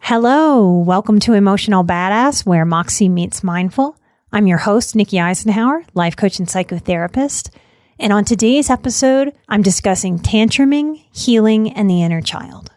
Hello, welcome to Emotional Badass, where Moxie meets mindful. I'm your host, Nikki Eisenhower, life coach and psychotherapist. And on today's episode, I'm discussing tantruming, healing, and the inner child.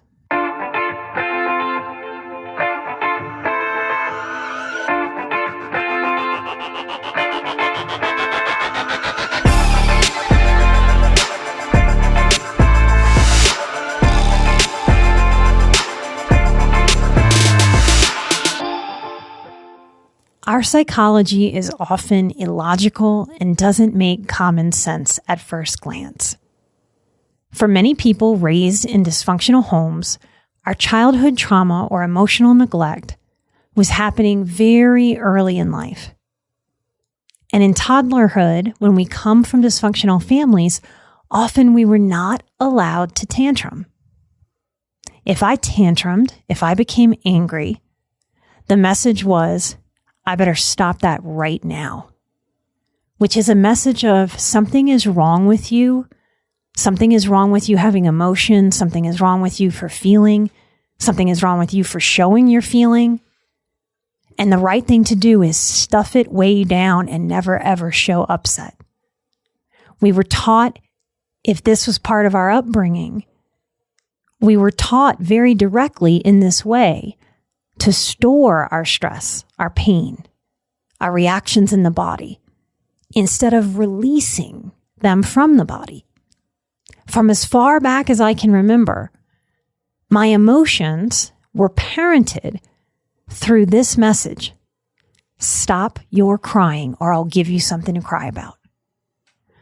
Our psychology is often illogical and doesn't make common sense at first glance. For many people raised in dysfunctional homes, our childhood trauma or emotional neglect was happening very early in life. And in toddlerhood, when we come from dysfunctional families, often we were not allowed to tantrum. If I tantrumed, if I became angry, the message was, I better stop that right now, which is a message of something is wrong with you. Something is wrong with you having emotion. Something is wrong with you for feeling. Something is wrong with you for showing your feeling. And the right thing to do is stuff it way down and never ever show upset. We were taught, if this was part of our upbringing, we were taught very directly in this way to store our stress, our pain, our reactions in the body, instead of releasing them from the body. From as far back as I can remember, my emotions were parented through this message: stop your crying or I'll give you something to cry about.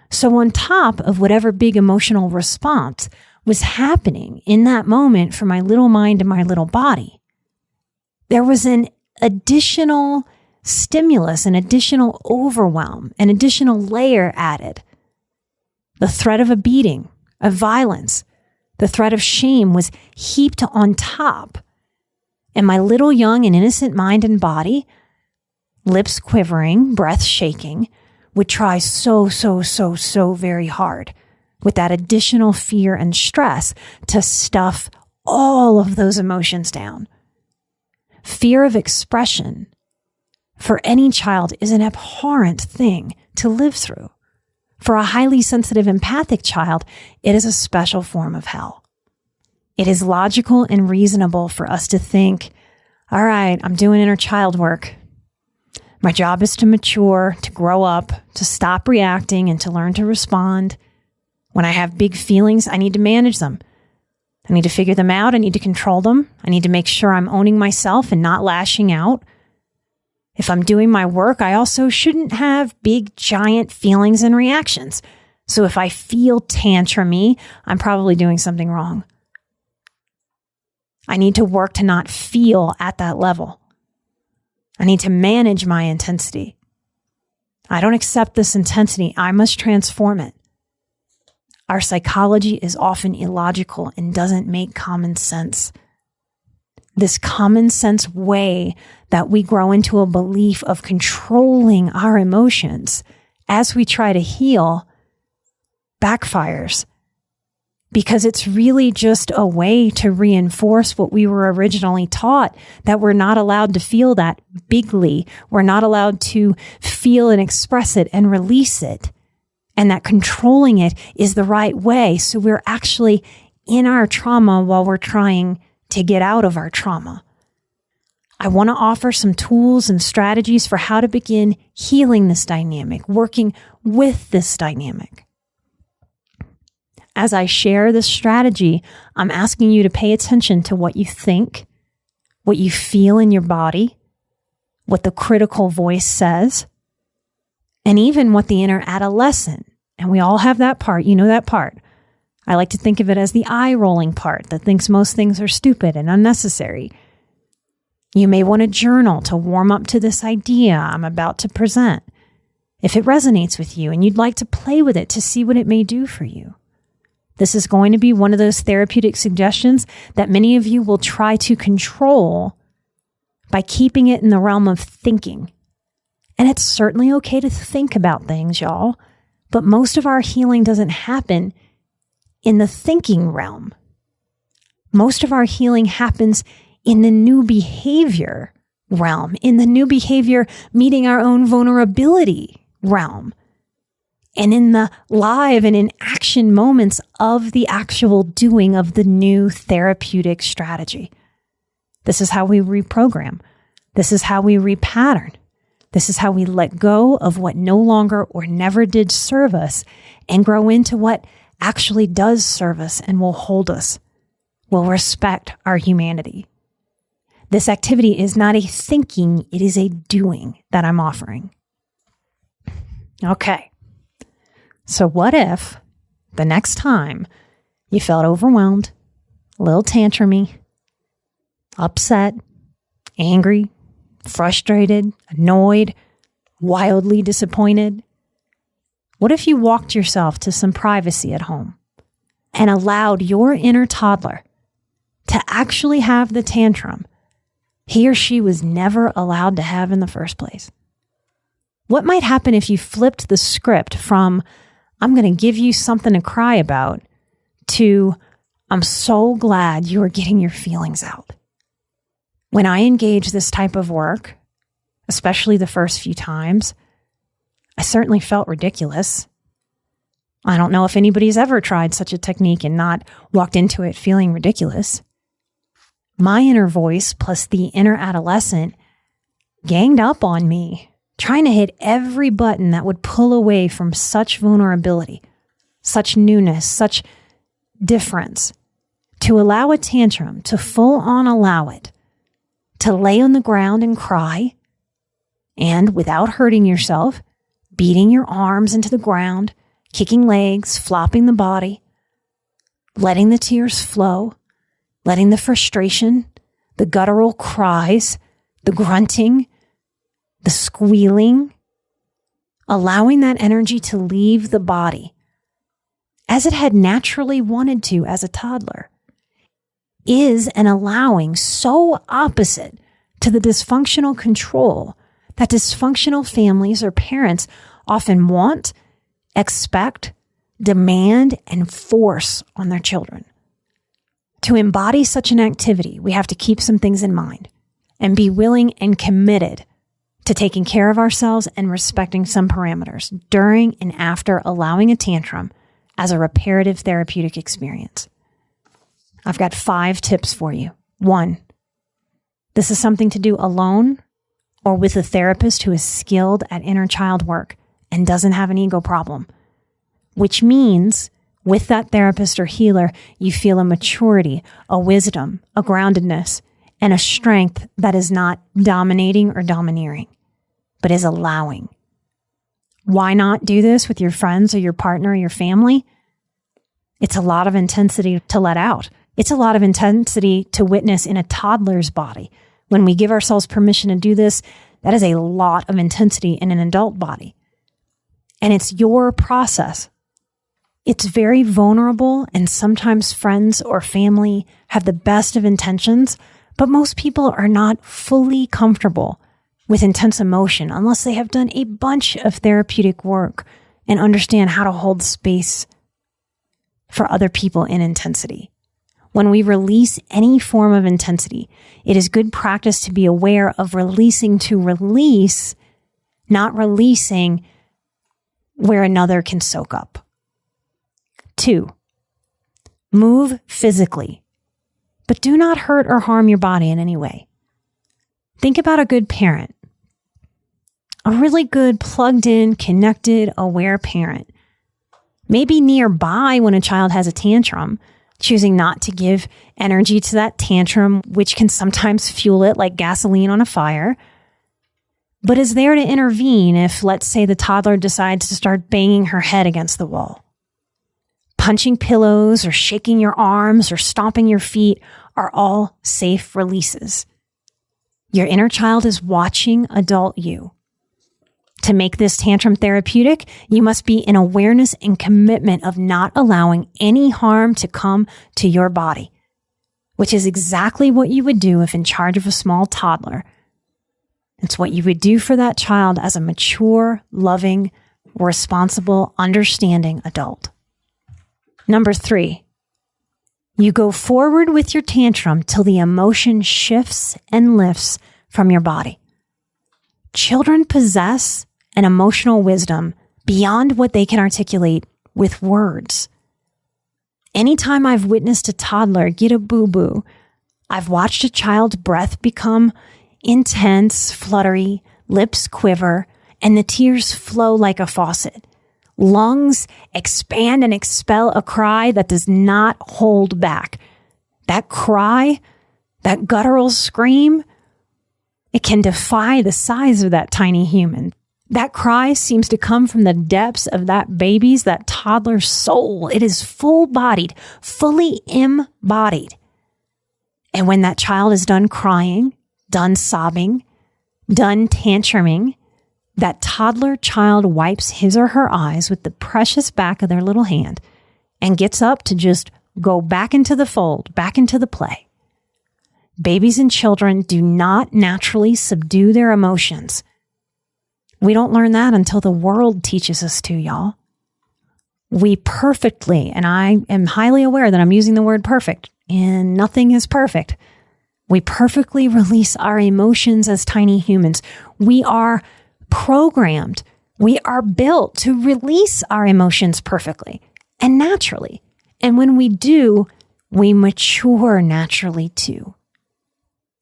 So on top of whatever big emotional response was happening in that moment for my little mind and my little body, there was an additional stimulus, an additional overwhelm, an additional layer added. The threat of a beating, of violence, the threat of shame was heaped on top. And my little young and innocent mind and body, lips quivering, breath shaking, would try so very hard with that additional fear and stress to stuff all of those emotions down. Fear of expression for any child is an abhorrent thing to live through. For a highly sensitive, empathic child, it is a special form of hell. It is logical and reasonable for us to think, all right, I'm doing inner child work. My job is to mature, to grow up, to stop reacting, and to learn to respond. When I have big feelings, I need to manage them. I need to figure them out. I need to control them. I need to make sure I'm owning myself and not lashing out. If I'm doing my work, I also shouldn't have big, giant feelings and reactions. So if I feel tantrumy, I'm probably doing something wrong. I need to work to not feel at that level. I need to manage my intensity. I don't accept this intensity. I must transform it. Our psychology is often illogical and doesn't make common sense. This common sense way that we grow into a belief of controlling our emotions as we try to heal backfires, because it's really just a way to reinforce what we were originally taught, that we're not allowed to feel that bigly. We're not allowed to feel and express it and release it. And that controlling it is the right way. So we're actually in our trauma while we're trying to get out of our trauma. I want to offer some tools and strategies for how to begin healing this dynamic, working with this dynamic. As I share this strategy, I'm asking you to pay attention to what you think, what you feel in your body, what the critical voice says, and even what the inner adolescent, and we all have that part, you know that part. I like to think of it as the eye-rolling part that thinks most things are stupid and unnecessary. You may want to journal to warm up to this idea I'm about to present, if it resonates with you and you'd like to play with it to see what it may do for you. This is going to be one of those therapeutic suggestions that many of you will try to control by keeping it in the realm of thinking. And it's certainly okay to think about things, y'all, but most of our healing doesn't happen in the thinking realm. Most of our healing happens in the new behavior realm, in the new behavior meeting our own vulnerability realm, and in the live and in action moments of the actual doing of the new therapeutic strategy. This is how we reprogram. This is how we repattern. This is how we let go of what no longer or never did serve us and grow into what actually does serve us and will hold us, will respect our humanity. This activity is not a thinking, it is a doing that I'm offering. Okay. So what if the next time you felt overwhelmed, a little tantrumy, upset, angry, frustrated, annoyed, wildly disappointed? What if you walked yourself to some privacy at home and allowed your inner toddler to actually have the tantrum he or she was never allowed to have in the first place? What might happen if you flipped the script from, I'm going to give you something to cry about, to, I'm so glad you are getting your feelings out? When I engage this type of work, especially the first few times, I certainly felt ridiculous. I don't know if anybody's ever tried such a technique and not walked into it feeling ridiculous. My inner voice plus the inner adolescent ganged up on me, trying to hit every button that would pull away from such vulnerability, such newness, such difference, to allow a tantrum, to full on allow it, to lay on the ground and cry, and without hurting yourself, beating your arms into the ground, kicking legs, flopping the body, letting the tears flow, letting the frustration, the guttural cries, the grunting, the squealing, allowing that energy to leave the body as it had naturally wanted to as a toddler, is an allowing so opposite to the dysfunctional control that dysfunctional families or parents often want, expect, demand, and force on their children. To embody such an activity, we have to keep some things in mind and be willing and committed to taking care of ourselves and respecting some parameters during and after allowing a tantrum as a reparative therapeutic experience. I've got 5 tips for you. 1, this is something to do alone or with a therapist who is skilled at inner child work and doesn't have an ego problem, which means with that therapist or healer, you feel a maturity, a wisdom, a groundedness, and a strength that is not dominating or domineering, but is allowing. Why not do this with your friends or your partner or your family? It's a lot of intensity to let out. It's a lot of intensity to witness in a toddler's body. When we give ourselves permission to do this, that is a lot of intensity in an adult body. And it's your process. It's very vulnerable, and sometimes friends or family have the best of intentions, but most people are not fully comfortable with intense emotion unless they have done a bunch of therapeutic work and understand how to hold space for other people in intensity. When we release any form of intensity, it is good practice to be aware of releasing to release, not releasing where another can soak up. 2, move physically, but do not hurt or harm your body in any way. Think about a good parent, a really good, plugged in, connected, aware parent. Maybe nearby when a child has a tantrum, choosing not to give energy to that tantrum, which can sometimes fuel it like gasoline on a fire, but is there to intervene if, let's say, the toddler decides to start banging her head against the wall. Punching pillows or shaking your arms or stomping your feet are all safe releases. Your inner child is watching adult you. To make this tantrum therapeutic, you must be in awareness and commitment of not allowing any harm to come to your body, which is exactly what you would do if in charge of a small toddler. It's what you would do for that child as a mature, loving, responsible, understanding adult. Number 3, You go forward with your tantrum till the emotion shifts and lifts from your body. Children possess an emotional wisdom beyond what they can articulate with words. Anytime I've witnessed a toddler get a boo-boo, I've watched a child's breath become intense, fluttery, lips quiver, and the tears flow like a faucet. Lungs expand and expel a cry that does not hold back. That cry, that guttural scream, it can defy the size of that tiny human. That cry seems to come from the depths of that baby's, that toddler's soul. It is full-bodied, fully embodied. And when that child is done crying, done sobbing, done tantruming, that toddler child wipes his or her eyes with the precious back of their little hand and gets up to just go back into the fold, back into the play. Babies and children do not naturally subdue their emotions. We don't learn that until the world teaches us to, y'all. We perfectly, and I am highly aware that I'm using the word perfect, and nothing is perfect. We perfectly release our emotions as tiny humans. We are programmed. We are built to release our emotions perfectly and naturally. And when we do, we mature naturally too.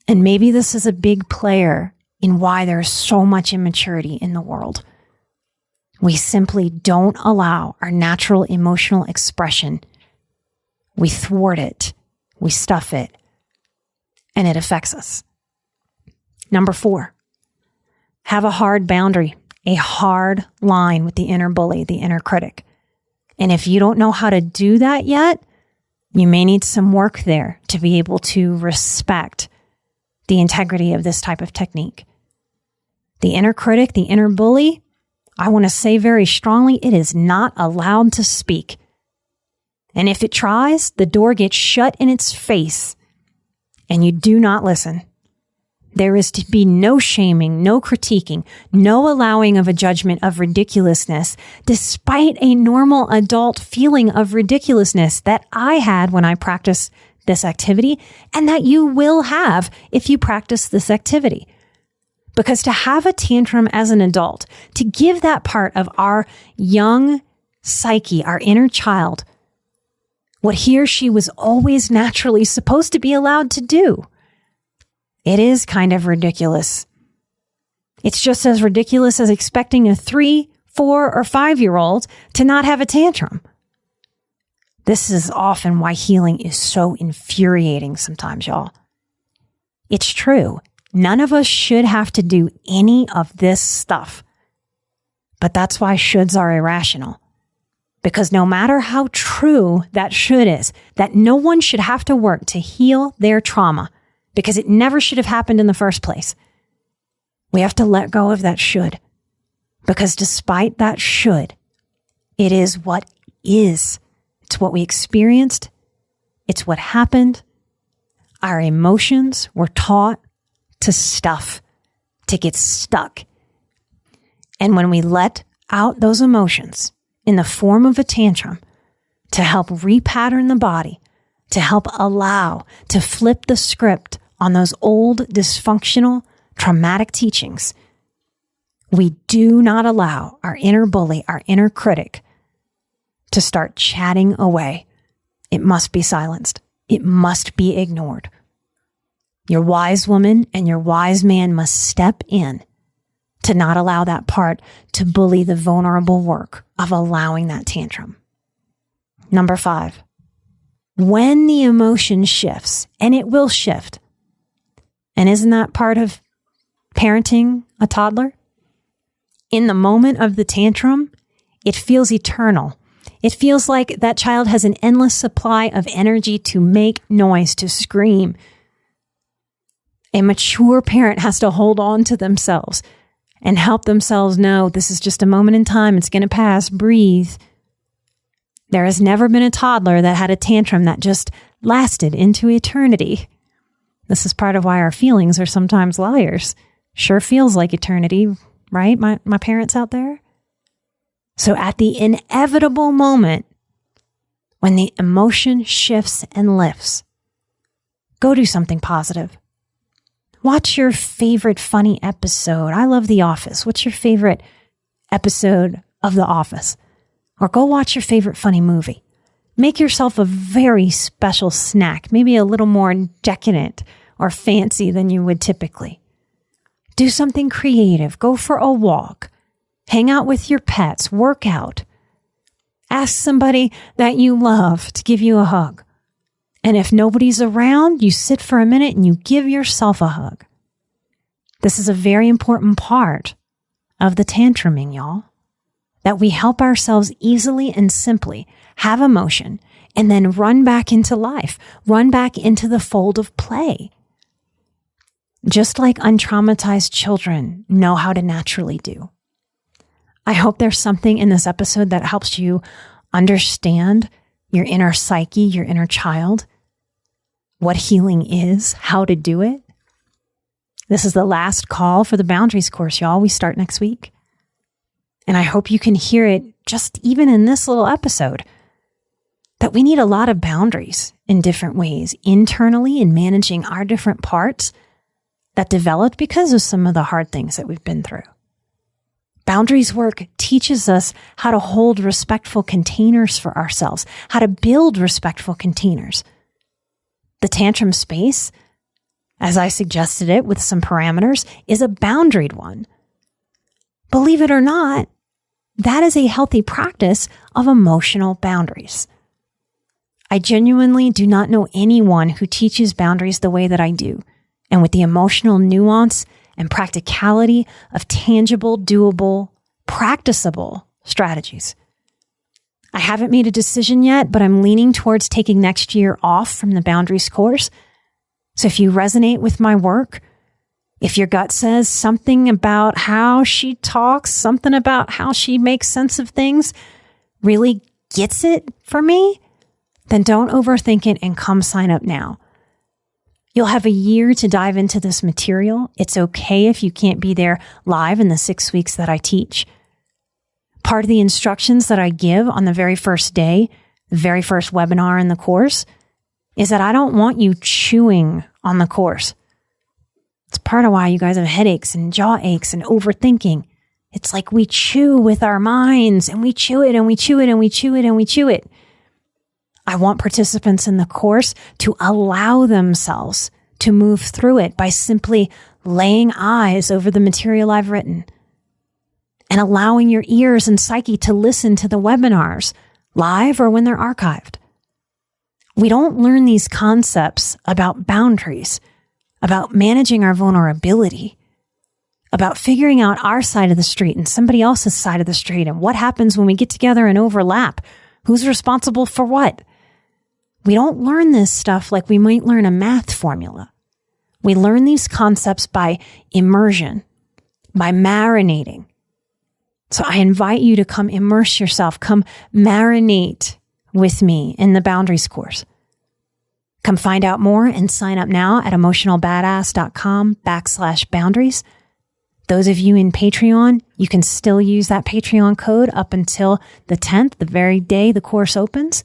And maybe this is a big player in why there's so much immaturity in the world. We simply don't allow our natural emotional expression. We thwart it. We stuff it. And it affects us. Number 4, have a hard boundary, a hard line with the inner bully, the inner critic. And if you don't know how to do that yet, you may need some work there to be able to respect the integrity of this type of technique. The inner critic, the inner bully, I want to say very strongly, it is not allowed to speak. And if it tries, the door gets shut in its face and you do not listen. There is to be no shaming, no critiquing, no allowing of a judgment of ridiculousness, despite a normal adult feeling of ridiculousness that I had when I practiced this activity and that you will have if you practice this activity. Because to have a tantrum as an adult, to give that part of our young psyche, our inner child, what he or she was always naturally supposed to be allowed to do, it is kind of ridiculous. It's just as ridiculous as expecting a 3, 4, or 5-year-old to not have a tantrum. This is often why healing is so infuriating sometimes, y'all. It's true. None of us should have to do any of this stuff. But that's why shoulds are irrational. Because no matter how true that should is, that no one should have to work to heal their trauma, because it never should have happened in the first place. We have to let go of that should. Because despite that should, it is what is. It's what we experienced. It's what happened. Our emotions were taught to stuff, to get stuck. And when we let out those emotions in the form of a tantrum to help repattern the body, to help allow, to flip the script on those old, dysfunctional, traumatic teachings, we do not allow our inner bully, our inner critic, to start chatting away. It must be silenced. It must be ignored. Your wise woman and your wise man must step in to not allow that part to bully the vulnerable work of allowing that tantrum. Number 5, when the emotion shifts, and it will shift, and isn't that part of parenting a toddler? In the moment of the tantrum, it feels eternal. It feels like that child has an endless supply of energy to make noise, to scream. A mature parent has to hold on to themselves and help themselves know this is just a moment in time. It's going to pass. Breathe. There has never been a toddler that had a tantrum that just lasted into eternity. This is part of why our feelings are sometimes liars. Sure feels like eternity, right? My parents out there. So at the inevitable moment, when the emotion shifts and lifts, go do something positive. Watch your favorite funny episode. I love The Office. What's your favorite episode of The Office? Or go watch your favorite funny movie. Make yourself a very special snack, maybe a little more decadent or fancy than you would typically. Do something creative. Go for a walk. Hang out with your pets. Work out. Ask somebody that you love to give you a hug. And if nobody's around, you sit for a minute and you give yourself a hug. This is a very important part of the tantruming, y'all. That we help ourselves easily and simply have emotion and then run back into life, run back into the fold of play. Just like untraumatized children know how to naturally do. I hope there's something in this episode that helps you understand your inner psyche, your inner child, what healing is, how to do it. This is the last call for the boundaries course, y'all. We start next week. And I hope you can hear it just even in this little episode, that we need a lot of boundaries in different ways, internally in managing our different parts that developed because of some of the hard things that we've been through. Boundaries work teaches us how to hold respectful containers for ourselves, how to build respectful containers. The tantrum space, as I suggested it with some parameters, is a boundaried one. Believe it or not, that is a healthy practice of emotional boundaries. I genuinely do not know anyone who teaches boundaries the way that I do, and with the emotional nuance and practicality of tangible, doable, practicable strategies. I haven't made a decision yet, but I'm leaning towards taking next year off from the boundaries course. So if you resonate with my work, if your gut says something about how she talks, something about how she makes sense of things, really gets it for me, then don't overthink it and come sign up now. You'll have a year to dive into this material. It's okay if you can't be there live in the 6 weeks that I teach. Part of the instructions that I give on the very first day, the very first webinar in the course, is that I don't want you chewing on the course. It's part of why you guys have headaches and jaw aches and overthinking. It's like we chew with our minds and we chew it and we chew it and we chew it and we chew it. I want participants in the course to allow themselves to move through it by simply laying eyes over the material I've written and allowing your ears and psyche to listen to the webinars live or when they're archived. We don't learn these concepts about boundaries, about managing our vulnerability, about figuring out our side of the street and somebody else's side of the street and what happens when we get together and overlap. Who's responsible for what? We don't learn this stuff like we might learn a math formula. We learn these concepts by immersion, by marinating. So I invite you to come immerse yourself, come marinate with me in the boundaries course. Come find out more and sign up now at emotionalbadass.com/boundaries. Those of you in Patreon, you can still use that Patreon code up until the 10th, the very day the course opens.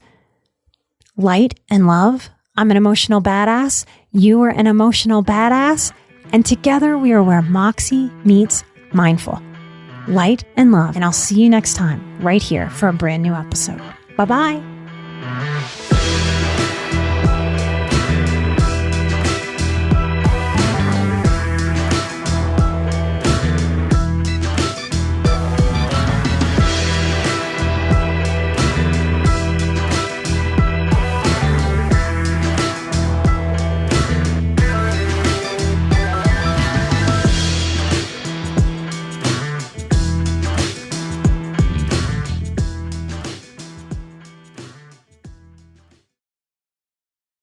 Light and love. I'm an emotional badass. You are an emotional badass. And together we are where Moxie meets mindful. Light and love. And I'll see you next time right here for a brand new episode. Bye-bye.